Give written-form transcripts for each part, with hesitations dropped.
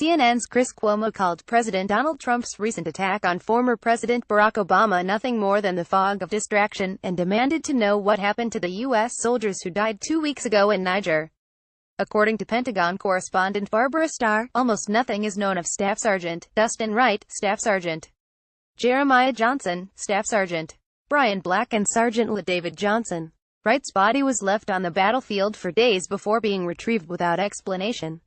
CNN's Chris Cuomo called President Donald Trump's recent attack on former President Barack Obama nothing more than the fog of distraction, and demanded to know what happened to the U.S. soldiers who died 2 weeks ago in Niger. According to Pentagon correspondent Barbara Starr, almost nothing is known of Staff Sergeant Dustin Wright, Staff Sergeant Jeremiah Johnson, Staff Sergeant Brian Black and Sergeant David Johnson. Wright's body was left on the battlefield for days before being retrieved without explanation.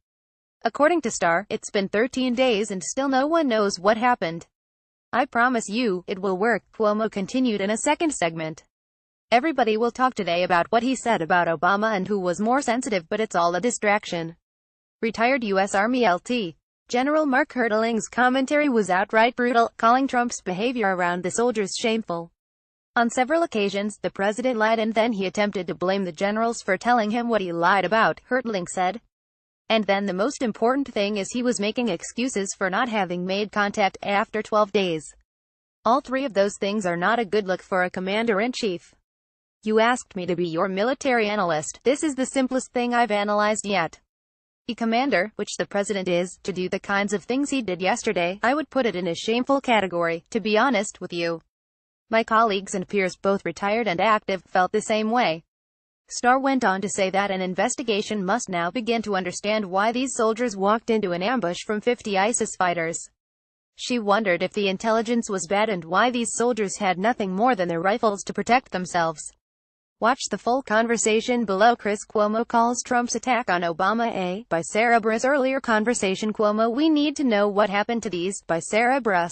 According to Starr, it's been 13 days and still no one knows what happened. I promise you, it will work, Cuomo continued in a second segment. Everybody will talk today about what he said about Obama and who was more sensitive, but it's all a distraction. Retired U.S. Army LT. General Mark Hertling's commentary was outright brutal, calling Trump's behavior around the soldiers shameful. On several occasions, the president lied and then he attempted to blame the generals for telling him what he lied about, Hertling said. And then the most important thing is he was making excuses for not having made contact after 12 days. All three of those things are not a good look for a commander-in-chief. You asked me to be your military analyst. This is the simplest thing I've analyzed yet. A commander, which the president is, to do the kinds of things he did yesterday, I would put it in a shameful category, to be honest with you. My colleagues and peers, both retired and active, felt the same way. Starr went on to say that an investigation must now begin to understand why these soldiers walked into an ambush from 50 ISIS fighters. She wondered if the intelligence was bad and why these soldiers had nothing more than their rifles to protect themselves. Watch the full conversation below. Chris Cuomo calls Trump's attack on Obama by Sarah Bruss. Earlier conversation. Cuomo: we need to know what happened to these, by Sarah Bruss.